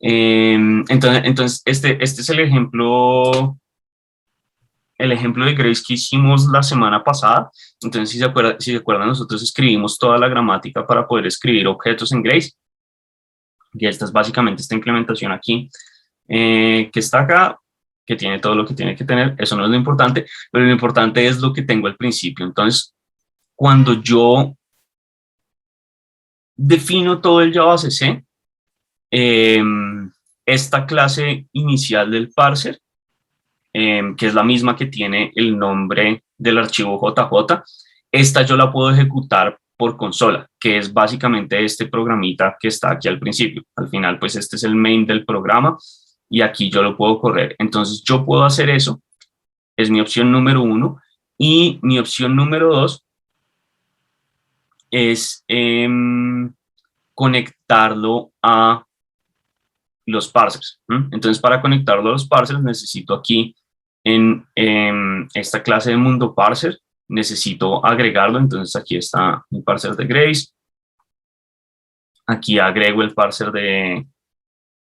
Entonces este es el ejemplo de Grace que hicimos la semana pasada. Entonces, si se acuerdan, nosotros escribimos toda la gramática para poder escribir objetos en Grace. Y esta es básicamente esta implementación aquí, que está acá, que tiene todo lo que tiene que tener. Eso no es lo importante, pero lo importante es lo que tengo al principio. Entonces, cuando yo defino todo el JavaCC, esta clase inicial del parser, que es la misma que tiene el nombre del archivo JJ, esta yo la puedo ejecutar por consola, que es básicamente este programita que está aquí al principio. Al final, pues este es el main del programa y aquí yo lo puedo correr. Entonces yo puedo hacer eso, es mi opción número 1, y mi opción número 2 es conectarlo a los parsers. Entonces, para conectarlo a los parsers, necesito aquí en esta clase de mundo parser, necesito agregarlo. Entonces, aquí está mi parser de Grace. Aquí agrego el parser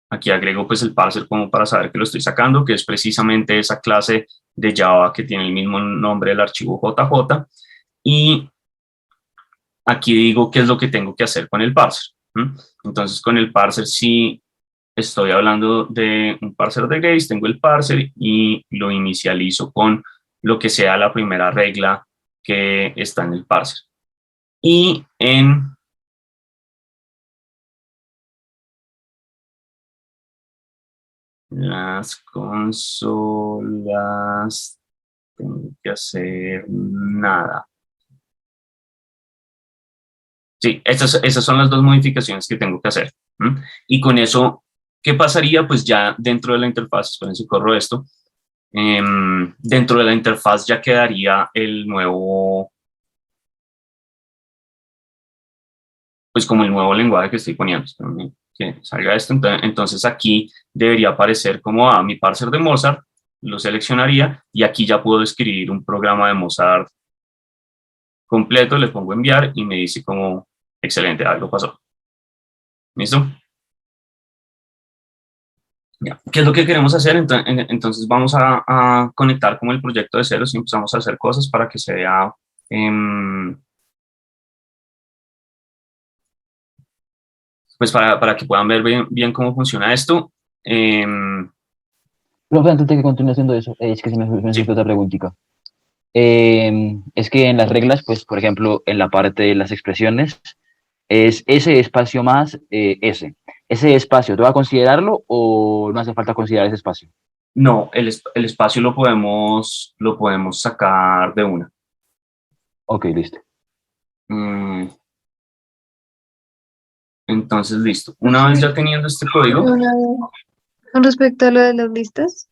aquí agrego pues el parser como para saber que lo estoy sacando, que es precisamente esa clase de Java que tiene el mismo nombre del archivo JJ. Y aquí digo qué es lo que tengo que hacer con el parser. Entonces, con el parser sí estoy hablando de un parser de Grace, tengo el parser y lo inicializo con lo que sea la primera regla que está en el parser. Y en las consolas tengo que hacer nada. Sí, esas son las dos modificaciones que tengo que hacer. Y con eso, ¿qué pasaría? Pues ya dentro de la interfaz, esperen si corro esto, dentro de la interfaz ya quedaría el nuevo, pues como el nuevo lenguaje que estoy poniendo. Que salga esto. Entonces aquí debería aparecer como mi parser de Mozart, lo seleccionaría y aquí ya puedo escribir un programa de Mozart completo, le pongo enviar y me dice como, excelente, algo pasó. ¿Listo? Ya. ¿Qué es lo que queremos hacer? Entonces vamos a conectar como el proyecto de ceros y empezamos a hacer cosas para que se vea, pues para que puedan ver bien cómo funciona esto. Profe, antes de que continúe haciendo eso, es que se me Sí, surgió otra preguntita. Es que en las reglas, pues, por ejemplo, en la parte de las expresiones, es ese espacio más S. ¿Ese espacio, ¿tú vas a considerarlo o no hace falta considerar ese espacio? no, el espacio lo podemos sacar de una. Ok, listo. Mm, Entonces, listo. Una vez ya Profe, teniendo este código, con respecto a lo de las listas,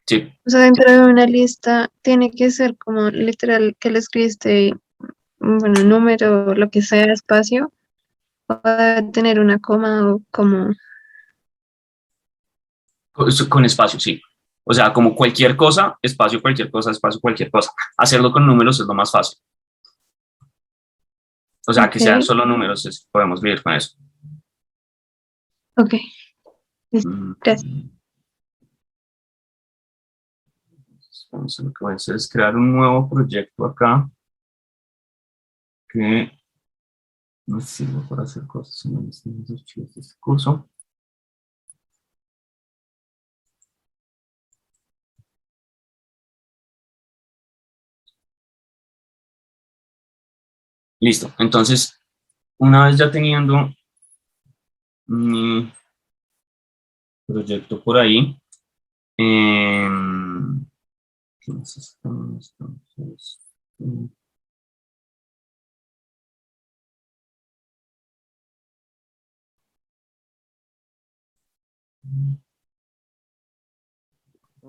sí, o sea, dentro de una lista tiene que ser como literal que le escribiste, bueno, número, lo que sea, espacio, o debe tener una coma o como, con espacio, sí. O sea, como cualquier cosa, espacio, cualquier cosa. Hacerlo con números es lo más fácil. O sea, que sean ok, solo números, podemos vivir con eso. ok, listo, Mm, gracias. Entonces, lo que voy a hacer es crear un nuevo proyecto acá que no sirve para hacer cosas en los archivos de este curso. Listo. Entonces, una vez ya teniendo mi proyecto por ahí, eh, ¿qué necesitamos? Entonces,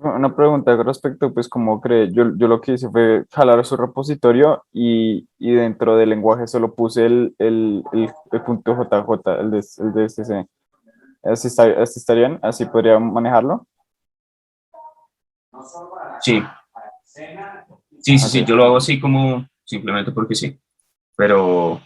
Una pregunta con respecto, pues, ¿cómo cree? Yo lo que hice fue jalar su repositorio y dentro del lenguaje solo puse el punto JJ, el de SC. Así estarían, así podría manejarlo. sí, sí, Ok. yo lo hago así como simplemente porque sí, pero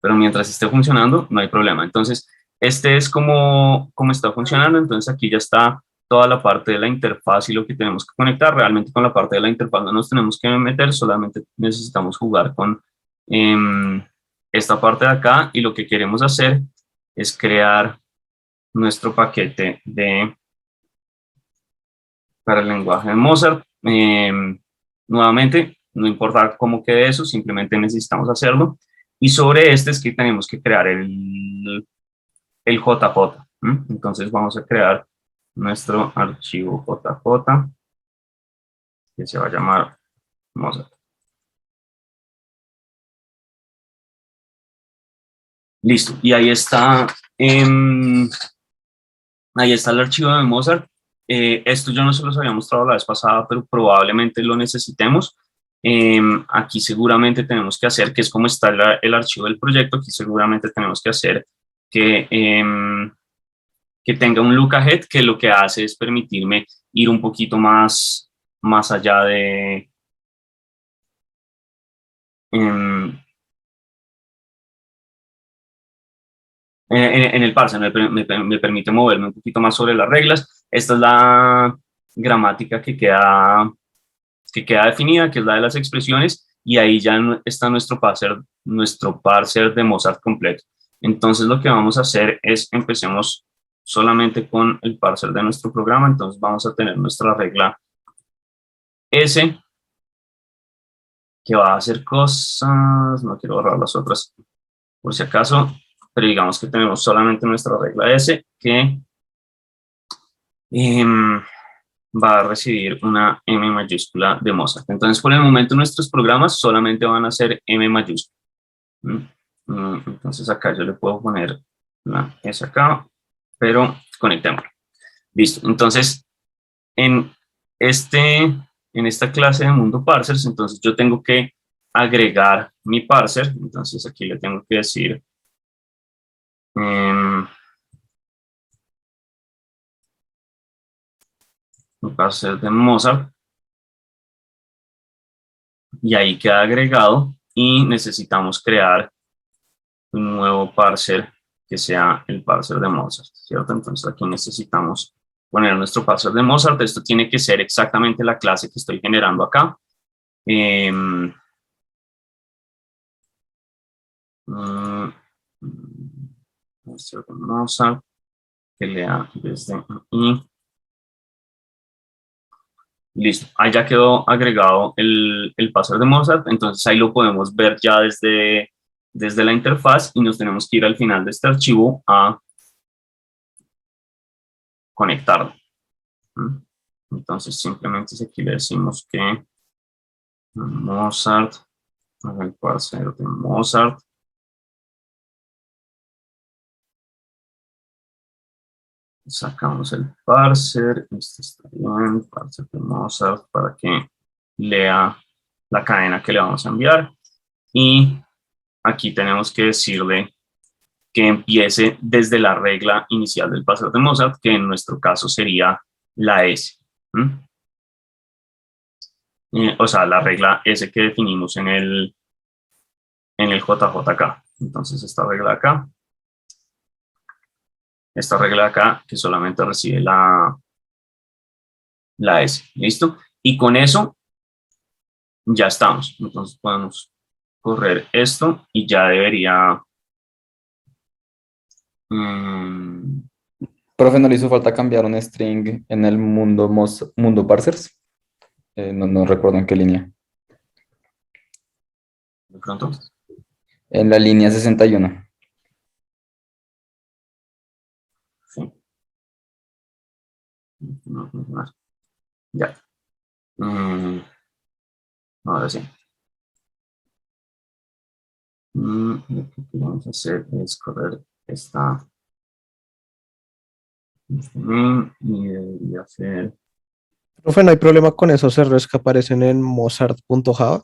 mientras esté funcionando no hay problema. Entonces, Este es como está funcionando, entonces aquí ya está toda la parte de la interfaz y lo que tenemos que conectar. Realmente con la parte de la interfaz no nos tenemos que meter, solamente necesitamos jugar con esta parte de acá, y lo que queremos hacer es crear nuestro paquete para el lenguaje de Mozart. Nuevamente, no importa cómo quede eso, simplemente necesitamos hacerlo. Y sobre este es que tenemos que crear el JJ. Entonces vamos a crear nuestro archivo JJ, que se va a llamar Mozart. Listo, y ahí está el archivo de Mozart. Esto yo no se los había mostrado la vez pasada, pero probablemente lo necesitemos. Aquí seguramente tenemos que hacer, que es como está el archivo del proyecto, aquí seguramente tenemos que hacer que tenga un look ahead, que lo que hace es permitirme ir un poquito más allá em, en el parser, me permite moverme un poquito más sobre las reglas. Esta es la gramática que queda definida, que es la de las expresiones, y ahí ya está nuestro parser de Mozart completo. Entonces lo que vamos a hacer es empecemos solamente con el parser de nuestro programa. Entonces vamos a tener nuestra regla S, que va a hacer cosas, no quiero borrar las otras por si acaso, pero digamos que tenemos solamente nuestra regla S, que va a recibir una M mayúscula de Mozart. Entonces, por el momento nuestros programas solamente van a ser M mayúscula. Entonces acá yo le puedo poner una S acá, pero conectémoslo. Listo. Entonces, en, este, en esta clase de mundo parsers, entonces yo tengo que agregar mi parser. Entonces aquí le tengo que decir mi parser de Mozart, y ahí queda agregado, y necesitamos crear un nuevo parser que sea el parser de Mozart, ¿cierto? Entonces aquí necesitamos poner nuestro parser de Mozart. Esto tiene que ser exactamente la clase que estoy generando acá. Parser de Mozart, que lea desde ahí. Listo, ahí ya quedó agregado el parser de Mozart. Entonces ahí lo podemos ver ya desde la interfaz, y nos tenemos que ir al final de este archivo a conectarlo. Entonces simplemente aquí le decimos que Mozart, el parser de Mozart, sacamos el parser, este está bien, parser de Mozart, para que lea la cadena que le vamos a enviar, y aquí tenemos que decirle que empiece desde la regla inicial del parser de Mozart, que en nuestro caso sería la S. O sea, la regla S que definimos en el JJK. Entonces esta regla de acá, que solamente recibe la S. ¿Listo? Y con eso ya estamos. Entonces podemos correr esto y ya debería... Profe, ¿no le hizo falta cambiar un string en el mundo parsers? No recuerdo en qué línea. de pronto. En la línea 61. Sí. Ya. Ahora sí. Lo que queremos hacer es correr esta y debería hacer... Profe, no hay problema con esos errores que aparecen en mozart.java.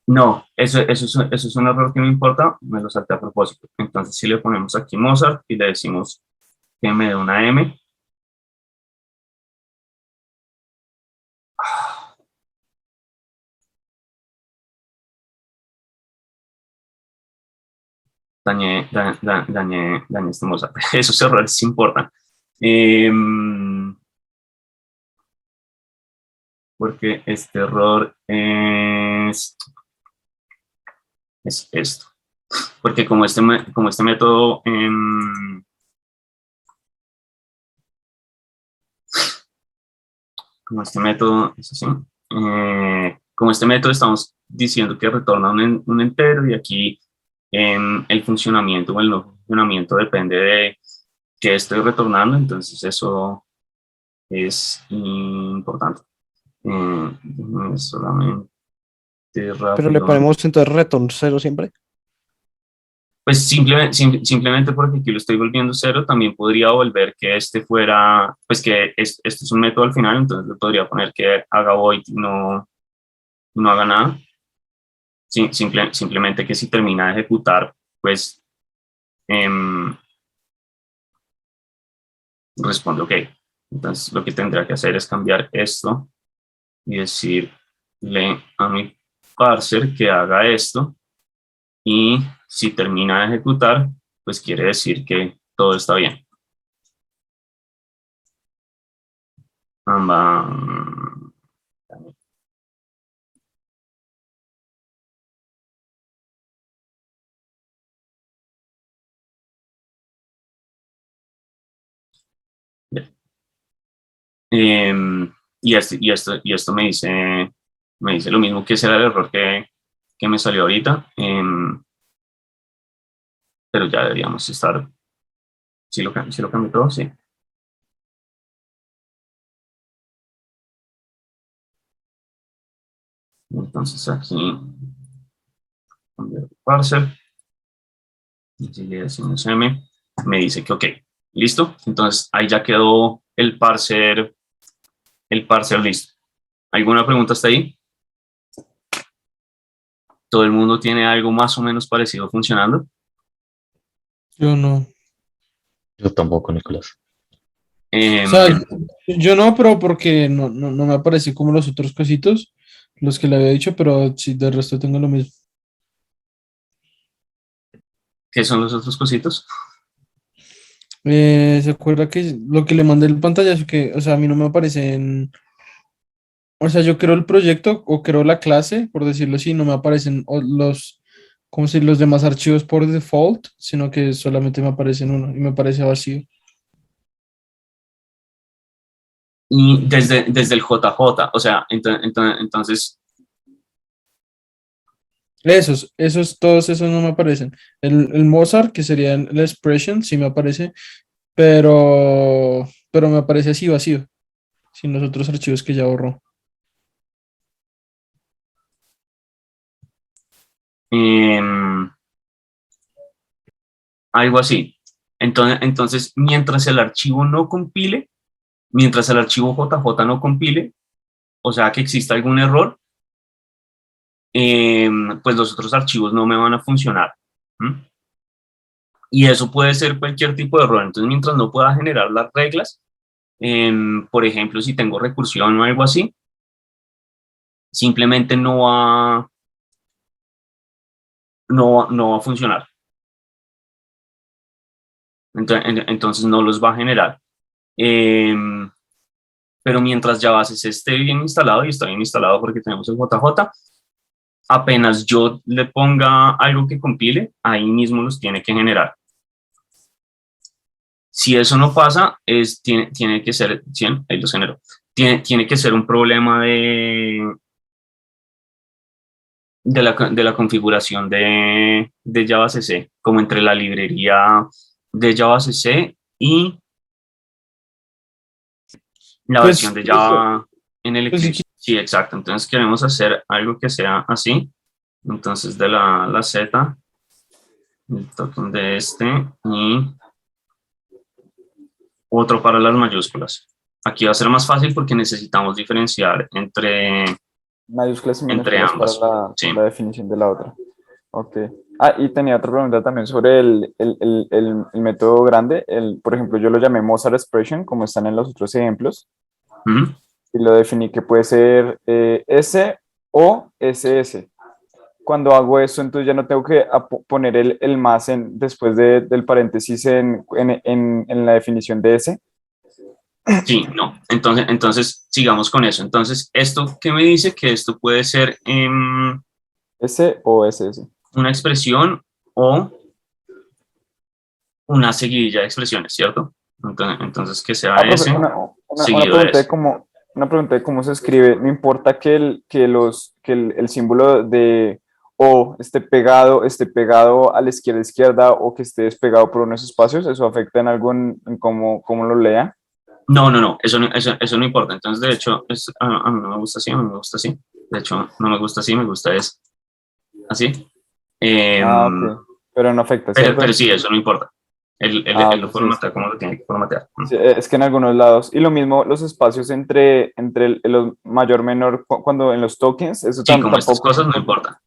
No, eso es un error que no importa, me lo salté a propósito. Entonces si le ponemos aquí Mozart y le decimos que me dé una M, dañé este Mozart. Esos errores sí importan. Porque este error es esto. Porque como este método es así, como este método estamos diciendo que retorna un entero y aquí el funcionamiento o el no funcionamiento depende de qué estoy retornando, entonces eso es importante. Solamente Pero le rápido. ponemos entonces return 0 siempre. Pues simplemente porque aquí lo estoy volviendo cero, también podría volver que este fuera, pues que este es un método al final, entonces le podría poner que haga void y no haga nada. Simplemente que si termina de ejecutar, pues responde OK. Entonces lo que tendría que hacer es cambiar esto y decirle a mi parser que haga esto. Y si termina de ejecutar, pues quiere decir que todo está bien. Y esto me dice lo mismo que ese era el error que me salió ahorita, pero ya deberíamos estar, si lo cambié todo, sí. Entonces aquí cambiar parser, y si le decimos m, me dice que OK, listo. Entonces ahí ya quedó el parser listo. ¿Alguna pregunta hasta ahí? ¿Todo el mundo tiene algo más o menos parecido funcionando? Yo no. Yo tampoco, Nicolás. O sea, yo no, pero porque no me apareció como los otros cositos, los que le había dicho, pero sí, del resto tengo lo mismo. ¿Qué son los otros cositos? ¿Se acuerda que lo que le mandé el pantallazo que, o sea, a mí no me aparecen, o sea, yo creo el proyecto o creo la clase, por decirlo así, no me aparecen los, como si los demás archivos por default, sino que solamente me aparecen uno y me parece vacío. Y desde el JJ, o sea, entonces, Todos esos no me aparecen. El Mozart, que sería el expression, sí me aparece, pero me aparece así vacío, sin los otros archivos que ya borró. em, algo así. Entonces, mientras el archivo no compile, mientras el archivo JJ no compile, o sea que exista algún error, pues los otros archivos no me van a funcionar. ¿Mm? Y eso puede ser cualquier tipo de error. Entonces, mientras no pueda generar las reglas, por ejemplo, si tengo recursión o algo así, simplemente no va a funcionar. Entonces no los va a generar. Pero mientras Javascript esté bien instalado, y está bien instalado porque tenemos el JJ, apenas yo le ponga algo que compile, ahí mismo los tiene que generar. Si eso no pasa, tiene que ser, ¿sí? Ahí los genero. Tiene que ser un problema de la configuración de JavaCC, como entre la librería de JavaCC y la versión Pues, de Java en el pues si Eclipse. Sí, exacto. Entonces queremos hacer algo que sea así. Entonces de la Z, el token de este y otro para las mayúsculas. Aquí va a ser más fácil porque necesitamos diferenciar Mayúsculas y entre minúsculas para ambas. Sí. la definición de la otra. Ok. Ah, y tenía otra pregunta también sobre el método grande. Por ejemplo, yo lo llamé Mozart Expression, como están en los otros ejemplos, Ujú. y lo definí que puede ser S o SS. cuando hago eso, entonces ya no tengo que poner el más después del paréntesis en la definición de ese. Sí, no. Entonces sigamos con eso. Entonces, ¿esto qué me dice? Que esto puede ser ¿Ese o ese? una expresión o una seguidilla de expresiones, ¿cierto? Entonces que sea Profe, ese una seguido de pregunta de ese. cómo, una pregunta de cómo se escribe. No importa que el símbolo de O esté pegado a la izquierda o que esté despegado por unos espacios, ¿eso afecta en algo en cómo lo lea? No, eso no importa. Entonces, de hecho, a mí no me gusta así, a mí me gusta así. De hecho, no me gusta así, me gusta es así. Ok. Pero no afecta, Pero ¿cierto? sí, eso no importa. Él Ok, lo sí, formatea como lo tiene que formatear. sí, es que en algunos lados, y lo mismo los espacios entre los mayor, menor, cuando en los tokens, eso Sí, como estas tampoco. cosas no importa.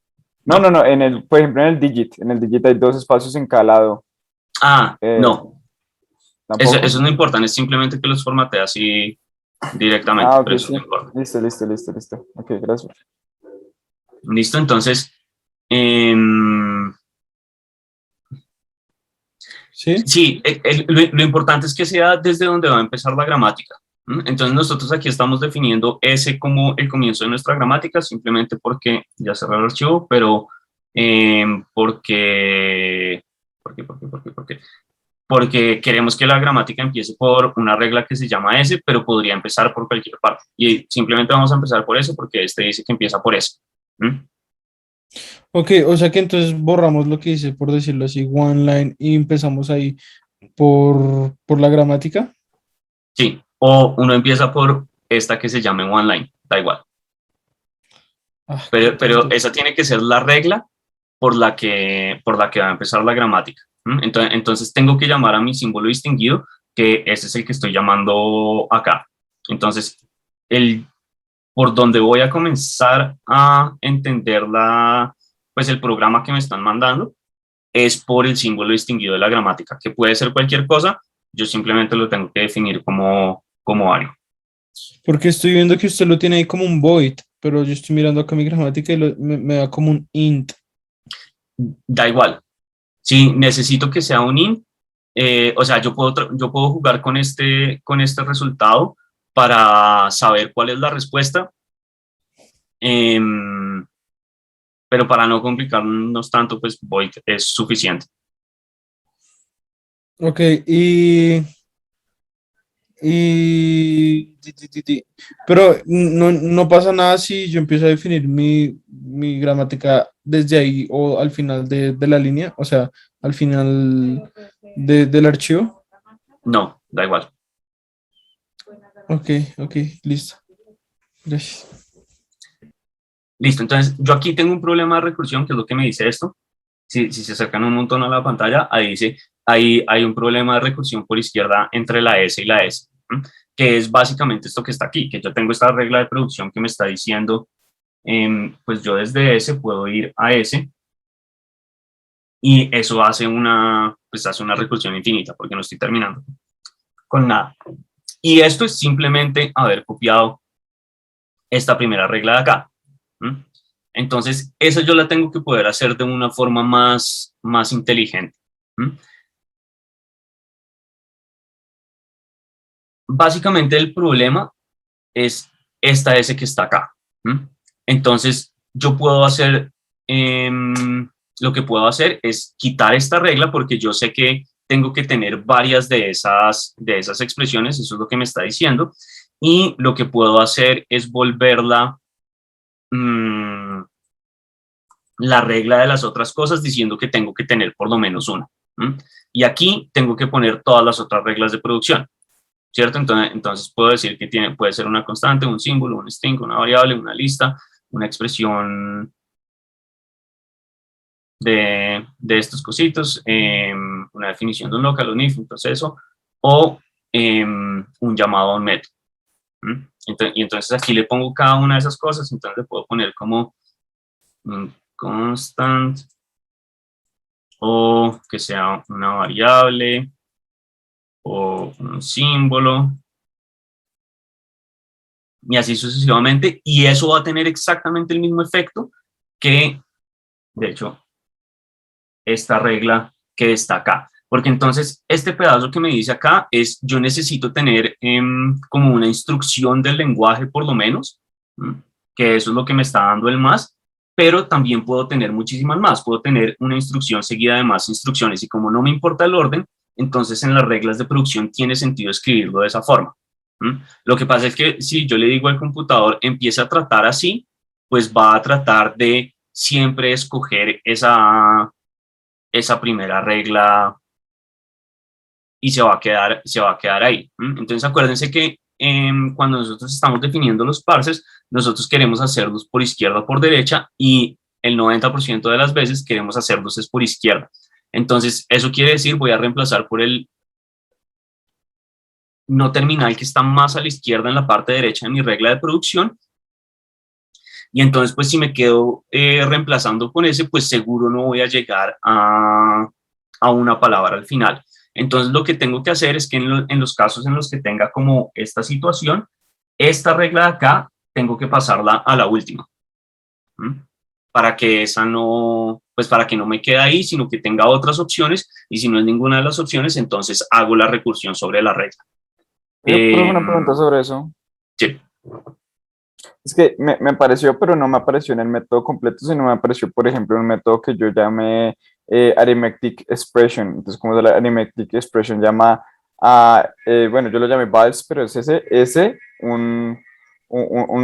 No, No. no, no, por ejemplo, en el digit hay dos espacios en cada lado. eh, No. Eso ¿Tampoco? no importa, es simplemente que los formatea así directamente, Ok, pero eso sí. no importa. Listo. Ok, gracias. Listo, entonces, em, ¿Sí? sí, lo importante es que sea desde donde va a empezar la gramática. Entonces nosotros aquí estamos definiendo ese como el comienzo de nuestra gramática, simplemente porque ya cerré el archivo, pero porque queremos que la gramática empiece por una regla que se llama S, pero podría empezar por cualquier parte. Y simplemente vamos a empezar por eso porque este dice que empieza por S. Ok, o sea que entonces borramos lo que dice, por decirlo así, one line y empezamos ahí por la gramática. Sí, o uno empieza por esta que se llame one line, da igual. Ah, qué Pero tonto. esa tiene que ser la regla por la que va a empezar la gramática. Entonces tengo que llamar a mi símbolo distinguido, que ese es el que estoy llamando acá. Entonces, por donde voy a comenzar a entender pues el programa que me están mandando es por el símbolo distinguido de la gramática, que puede ser cualquier cosa, yo simplemente lo tengo que definir como algo. Porque estoy viendo que usted lo tiene ahí como un void, pero yo estoy mirando acá mi gramática y me da como un int. Da igual. Si necesito que sea un int, o sea, yo puedo jugar con este resultado para saber cuál es la respuesta, em, pero para no complicarnos tanto, pues void es suficiente. Ok, pero no pasa nada si yo empiezo a definir mi gramática desde ahí o al final de la línea, o sea, al final del archivo. No, da igual. Ok, ok, listo. Gracias. Listo, entonces yo aquí tengo un problema de recursión, que es lo que me dice esto. Si se acercan un montón a la pantalla, ahí dice, ahí hay un problema de recursión por izquierda entre la S y la S, que es básicamente esto que está aquí, que yo tengo esta regla de producción que me está diciendo, pues yo desde S puedo ir a S y eso pues hace una recursión infinita porque no estoy terminando con nada. Y esto es simplemente haber copiado esta primera regla de acá. Entonces, esa yo la tengo que poder hacer de una forma más inteligente. Básicamente el problema es esta S que está acá. Entonces, yo puedo hacer, lo que puedo hacer es quitar esta regla porque yo sé que tengo que tener varias de esas expresiones, eso es lo que me está diciendo, y lo que puedo hacer es volverla la regla de las otras cosas diciendo que tengo que tener por lo menos una. Y aquí tengo que poner todas las otras reglas de producción, ¿cierto? Entonces puedo decir que puede ser una constante, un símbolo, un string, una variable, una lista, una expresión de estos cositos, una definición de un local, un if, un proceso, o un llamado a un método. Y entonces aquí le pongo cada una de esas cosas, entonces le puedo poner como un constant o que sea una variable o un símbolo y así sucesivamente, y eso va a tener exactamente el mismo efecto que de hecho, esta regla que está acá. Porque entonces este pedazo que me dice acá es, yo necesito tener como una instrucción del lenguaje por lo menos, que eso es lo que me está dando el más, pero también puedo tener muchísimas más, puedo tener una instrucción seguida de más instrucciones y como no me importa el orden, entonces en las reglas de producción tiene sentido escribirlo de esa forma. Lo que pasa es que si yo le digo al computador empieza a tratar así, pues va a tratar de siempre escoger esa primera regla y se va a quedar ahí. Entonces acuérdense que cuando nosotros estamos definiendo los parsers, nosotros queremos hacerlos por izquierda o por derecha y el 90% de las veces queremos hacerlos es por izquierda. Entonces eso quiere decir, voy a reemplazar por el no terminal que está más a la izquierda en la parte derecha de mi regla de producción. Y entonces, pues si me quedo reemplazando con ese, pues seguro no voy a llegar a una palabra al final. Entonces, lo que tengo que hacer es que en los casos en los que tenga como esta situación, esta regla de acá, tengo que pasarla a la última. Para que esa no, pues para que no me quede ahí, sino que tenga otras opciones. Y si no es ninguna de las opciones, entonces hago la recursión sobre la regla. Una pregunta sobre eso. Sí. Es que me apareció, pero no me apareció en el método completo, sino me apareció, por ejemplo, en un método que yo llamé arithmetic expression. Entonces, como la arithmetic expression llama a, bueno, yo lo llamé vals, pero es un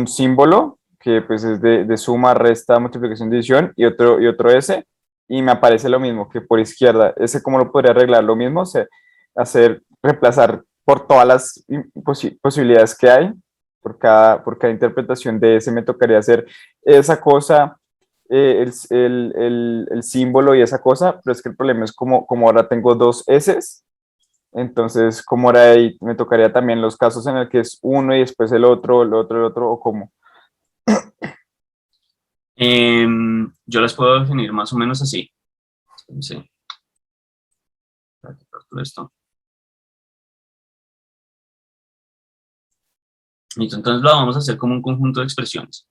símbolo que pues es de suma, resta, multiplicación, división y otro S, y me aparece lo mismo que por izquierda. Ese, ¿cómo lo podría arreglar? Lo mismo, o sea, reemplazar por todas las posibilidades que hay por cada interpretación de ese me tocaría hacer esa cosa, el símbolo y esa cosa, pero es que el problema es como ahora tengo dos S, entonces como ahora ahí me tocaría también los casos en el que es uno y después el otro, o cómo. Yo las puedo definir más o menos así. Sí. Esto. Listo, entonces lo vamos a hacer como un conjunto de expresiones.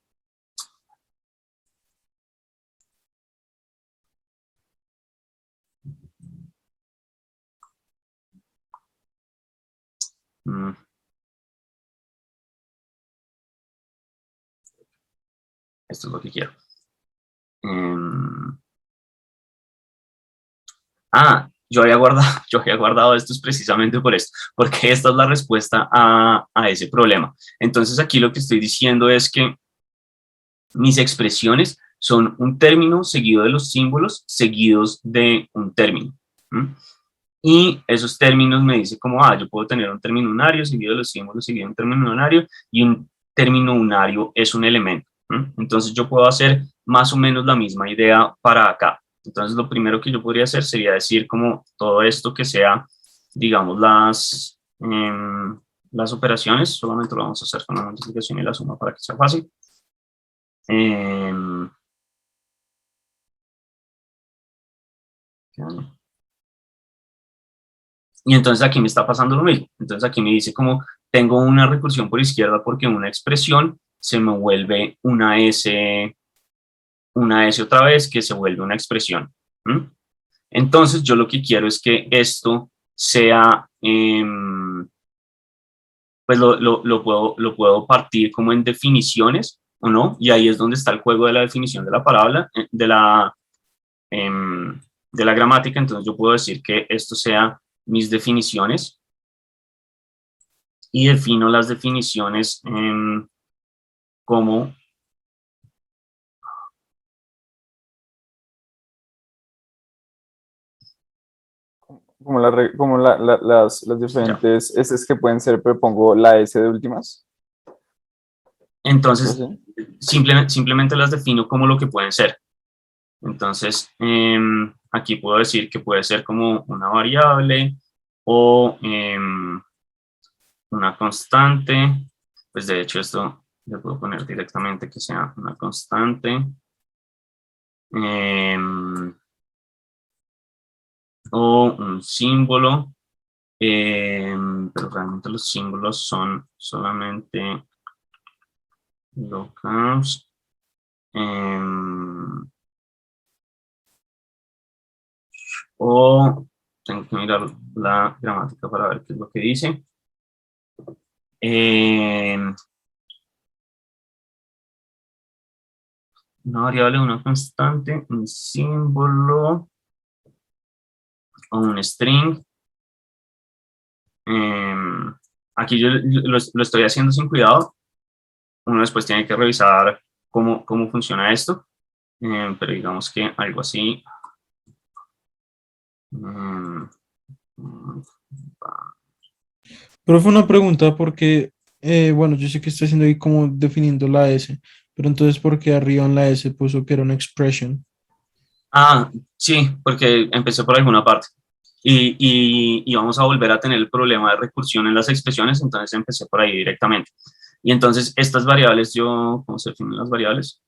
Esto es lo que quiero. Yo había guardado esto es precisamente por esto, porque esta es la respuesta a ese problema. Entonces aquí lo que estoy diciendo es que mis expresiones son un término seguido de los símbolos seguidos de un término. Y esos términos me dicen como, yo puedo tener un término unario seguido de los símbolos seguido de un término unario y un término unario es un elemento. Entonces yo puedo hacer más o menos la misma idea para acá. Entonces lo primero que yo podría hacer sería decir como todo esto que sea, digamos, las operaciones, solamente lo vamos a hacer con la multiplicación y la suma para que sea fácil. Y entonces aquí me está pasando lo mismo. Entonces aquí me dice como tengo una recursión por izquierda porque una expresión se me vuelve una S otra vez que se vuelve una expresión. Entonces yo lo que quiero es que esto sea, pues lo puedo partir como en definiciones o no, y ahí es donde está el juego de la definición de la palabra, de la gramática. Entonces yo puedo decir que esto sea mis definiciones y defino las definiciones como Como las diferentes S que pueden ser, pero pongo la S de últimas. Entonces, simplemente las defino como lo que pueden ser. Entonces, aquí puedo decir que puede ser como una variable o una constante. Pues de hecho esto le puedo poner directamente que sea una constante. O un símbolo. Pero realmente los símbolos son solamente locals. o tengo que mirar la gramática para ver qué es lo que dice. Una variable, una constante, un símbolo o un string. Aquí yo lo estoy haciendo sin cuidado. Uno después tiene que revisar cómo funciona esto. Pero digamos que algo así. Pero fue una pregunta porque, bueno, yo sé que está haciendo ahí como definiendo la S, pero entonces, ¿por qué arriba en la S puso que era una expression? Sí, porque empecé por alguna parte. Y vamos a volver a tener el problema de recursión en las expresiones, entonces empecé por ahí directamente. Y entonces estas variables, ¿cómo se definen las variables?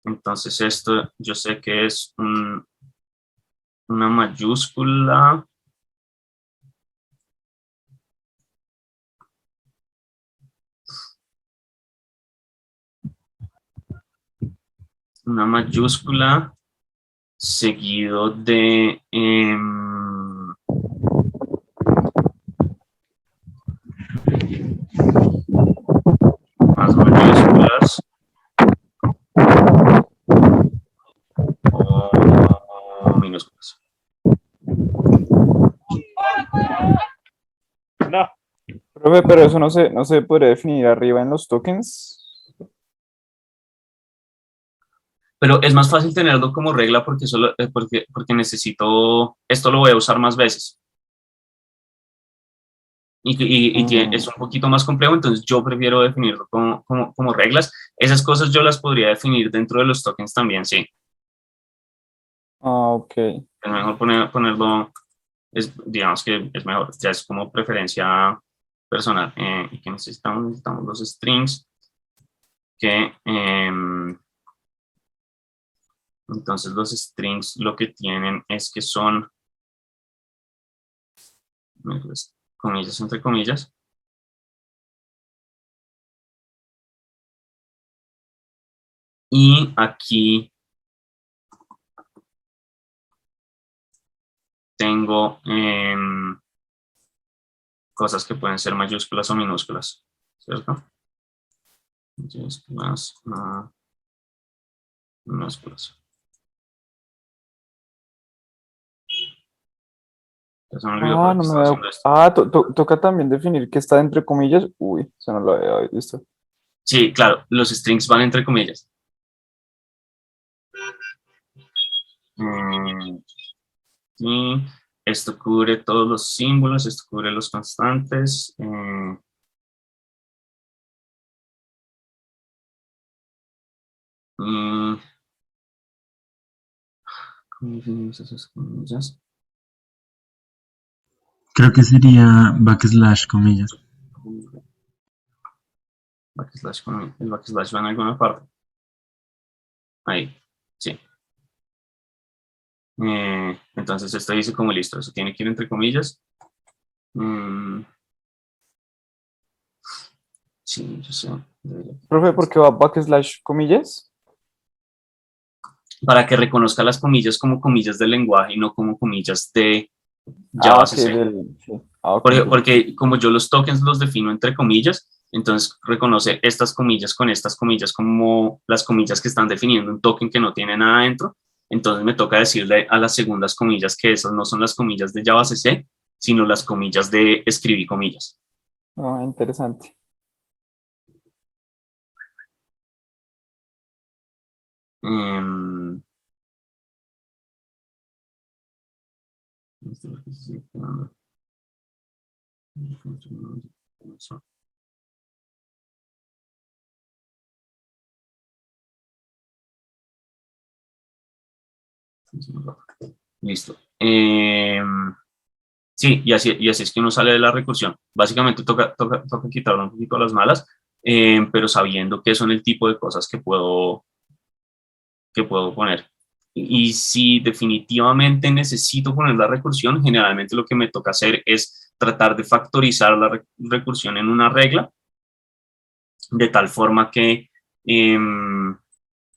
Entonces esto yo sé que es una mayúscula. Una mayúscula seguido de más mayúsculas o minúsculas. No. Profe, pero eso no se puede definir arriba en los tokens. Pero es más fácil tenerlo como regla porque necesito, esto lo voy a usar más veces. Es un poquito más complejo, entonces yo prefiero definirlo como reglas. Esas cosas yo las podría definir dentro de los tokens también, sí. Ok. Es mejor ponerlo, digamos que es mejor, ya es como preferencia personal. ¿Y qué necesitamos? Necesitamos los strings que... entonces los strings lo que tienen es que son comillas entre comillas. Y aquí tengo cosas que pueden ser mayúsculas o minúsculas, ¿cierto? Mayúsculas, minúsculas. Se me olvidó por qué No me estaba veo. haciendo esto. Toca también definir qué está entre comillas. Uy, eso no lo había visto. Sí, claro, los strings van entre comillas. Y esto cubre todos los símbolos, esto cubre los constantes. ¿Cómo definimos esas comillas? Creo que sería backslash comillas. El backslash va en alguna parte. Ahí, sí. Entonces esto dice como listo, eso tiene que ir entre comillas. Sí, yo sé. Profe, ¿por qué va backslash comillas? Para que reconozca las comillas como comillas del lenguaje y no como comillas de Ok, JavaScript. sí. Ok, Porque como yo los tokens los defino entre comillas, entonces reconoce estas comillas con estas comillas como las comillas que están definiendo un token que no tiene nada dentro. Entonces me toca decirle a las segundas comillas que esas no son las comillas de JavaScript, sino las comillas de escribí comillas. Interesante. Listo. Sí, y así es que uno sale de la recursión. Básicamente toca quitarle un poquito las malas, pero sabiendo qué son el tipo de cosas que puedo poner. Y si definitivamente necesito poner la recursión, generalmente lo que me toca hacer es tratar de factorizar la recursión en una regla, de tal forma que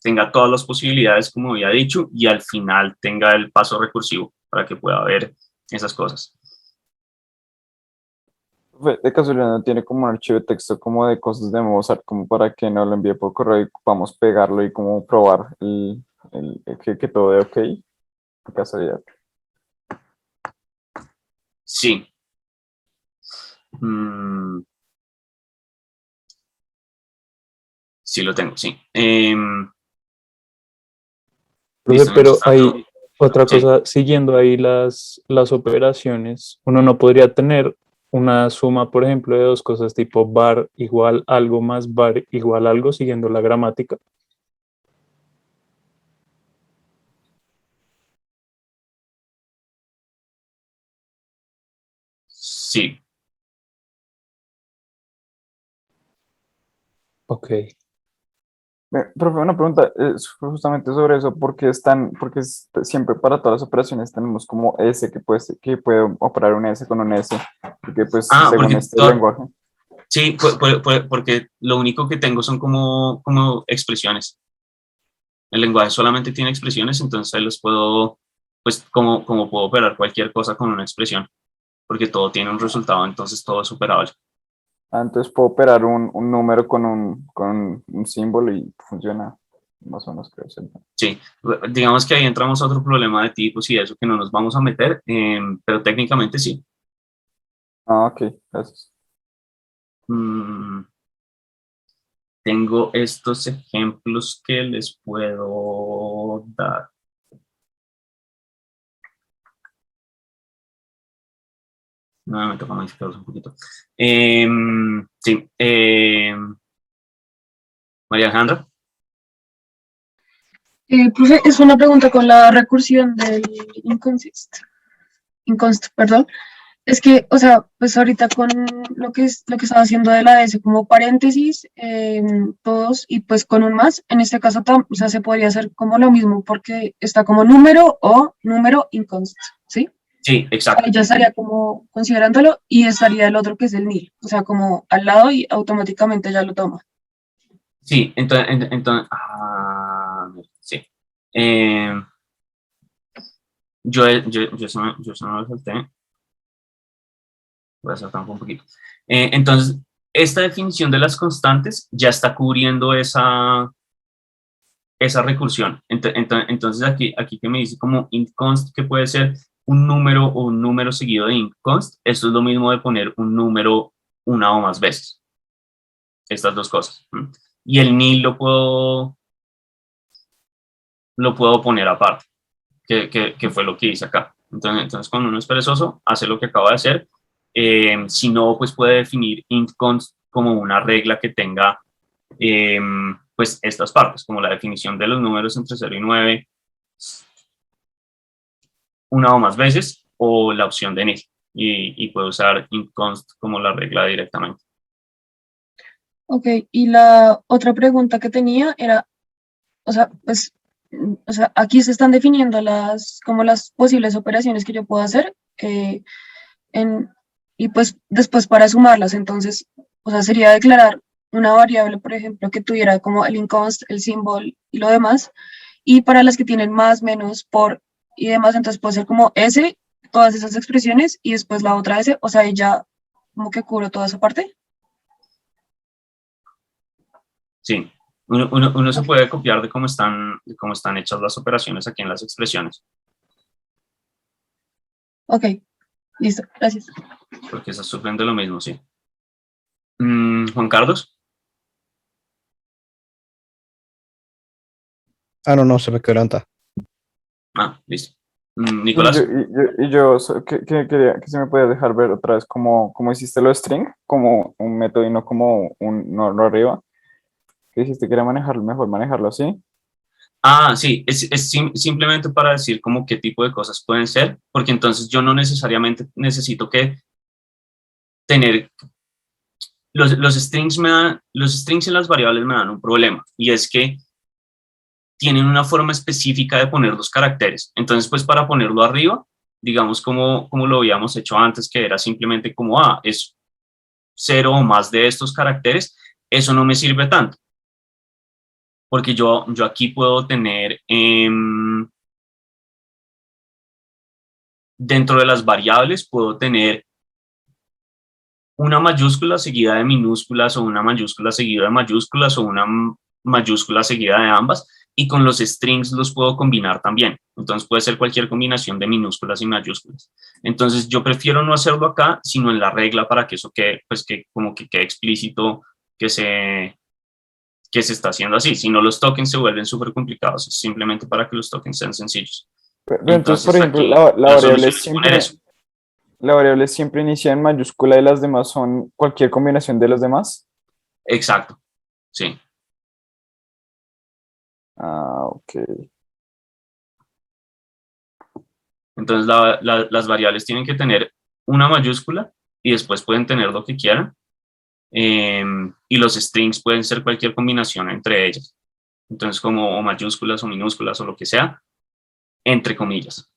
tenga todas las posibilidades, como había dicho, y al final tenga el paso recursivo. para que pueda ver esas cosas. De casualidad no tiene como un archivo de texto como de cosas de Mozart, como para que nos lo envíe por correo y podamos pegarlo y como probar que todo de ok, de casualidad. Sí. Sí lo tengo, sí. Profe, Listo, pero mientras tanto, hay otra sí. cosa, siguiendo ahí las operaciones, uno no podría tener una suma, por ejemplo, de dos cosas tipo bar igual algo más bar igual algo, siguiendo la gramática. Sí. Ok. Profe, una pregunta es justamente sobre eso, siempre para todas las operaciones tenemos como S que puede operar un S con un S, porque pues Ah, según porque este lenguaje. sí, porque lo único que tengo son como expresiones. El lenguaje solamente tiene expresiones, entonces ahí los puedo, pues como puedo operar cualquier cosa con una expresión, porque todo tiene un resultado, entonces todo es operable. Entonces puedo operar un número con un símbolo y funciona más o menos, creo. Sí. Sí, digamos que ahí entramos a otro problema de tipos y eso que no nos vamos a meter, pero técnicamente sí. Ok, gracias. Mm, Tengo estos ejemplos que les puedo dar. Nuevamente toca modificarlos un poquito. Sí, María Alejandra. Profe, es una pregunta con la recursión del inconst, perdón. Es que, o sea, pues ahorita con lo que estaba haciendo de la S como paréntesis, todos y pues con un más, en este caso, o sea, se podría hacer como lo mismo porque está como número o número inconst, ¿sí? Sí, Ahí exacto. ya estaría como considerándolo y estaría el otro que es el nil, o sea, como al lado y automáticamente ya lo toma. Sí, entonces, sí. Eh, yo eso no lo salté. Voy a saltar un poquito. Entonces, esta definición de las constantes ya está cubriendo esa recursión. Entonces, aquí que me dice como int const, que puede ser un número o un número seguido de int const, esto es lo mismo de poner un número una o más veces. Estas dos cosas. Y el nil lo puedo poner aparte, que fue lo que hice acá. Entonces, cuando uno es perezoso, hace lo que acaba de hacer. Si no, pues puede definir int const como una regla que tenga pues estas partes, como la definición de los números entre 0 y 9, una o más veces, o la opción de nil. Y puede usar int const como la regla directamente. Ok, y la otra pregunta que tenía era, o sea, pues, o sea, aquí se están definiendo como las posibles operaciones que yo puedo hacer, en, y pues después para sumarlas, entonces, o sea, sería declarar una variable, por ejemplo, que tuviera como el inconst, el symbol y lo demás, y para las que tienen más, menos, por y demás, entonces puede ser como S, todas esas expresiones, y después la otra S, o sea, y ya como que cubro toda esa parte. Sí, uno se puede copiar de cómo están hechas las operaciones aquí en las expresiones, Ok, listo, gracias. porque esas sufren de lo mismo, sí. Juan Carlos. No, se me quebranta. Listo. Y yo, Nicolás. quería que se me puede dejar ver otra vez cómo hiciste lo de string, como un método y no como no arriba. Que dijiste que era mejor manejarlo así. Sí, es simplemente para decir como qué tipo de cosas pueden ser, porque entonces yo no necesariamente necesito que tener, los strings en las variables me dan un problema, y es que tienen una forma específica de poner los caracteres. Entonces, pues para ponerlo arriba, digamos como lo habíamos hecho antes, que era simplemente como, es 0 o más de estos caracteres, eso no me sirve tanto, porque yo aquí puedo tener dentro de las variables puedo tener una mayúscula seguida de minúsculas o una mayúscula seguida de mayúsculas o una mayúscula seguida de ambas, y con los strings los puedo combinar también. Entonces puede ser cualquier combinación de minúsculas y mayúsculas. Entonces yo prefiero no hacerlo acá, sino en la regla, para que eso quede, pues que como que quede explícito que se está haciendo así. Si no, los tokens se vuelven súper complicados, es simplemente para que los tokens sean sencillos. Pero entonces, por ejemplo, aquí la solución es poner eso. la variable siempre inicia en mayúscula y las demás son cualquier combinación de los demás. Exacto, sí. Ah, ok. Entonces las variables tienen que tener una mayúscula y después pueden tener lo que quieran. Y los strings pueden ser cualquier combinación entre ellas. Entonces como o mayúsculas o minúsculas o lo que sea, entre comillas.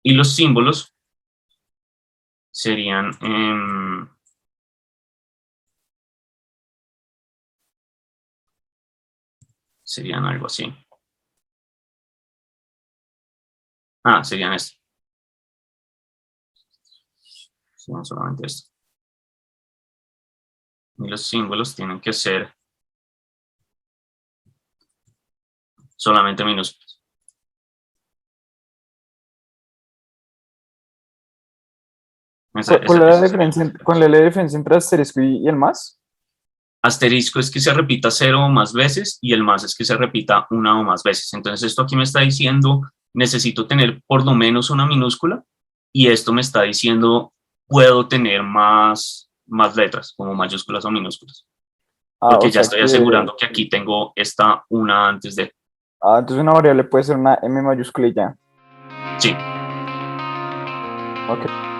Y los símbolos serían algo así. Serían esto. Serían solamente esto. Y los símbolos tienen que ser solamente minúsculas. ¿Cuál es la diferencia entre asterisco y el más? Asterisco es que se repita 0 o más veces y el más es que se repita una o más veces. Entonces esto aquí me está diciendo, necesito tener por lo menos una minúscula, y esto me está diciendo, puedo tener más letras, como mayúsculas o minúsculas. Porque ya estoy asegurando que aquí tengo esta una antes de. Entonces una variable puede ser una M mayúscula y ya. Sí. Ok.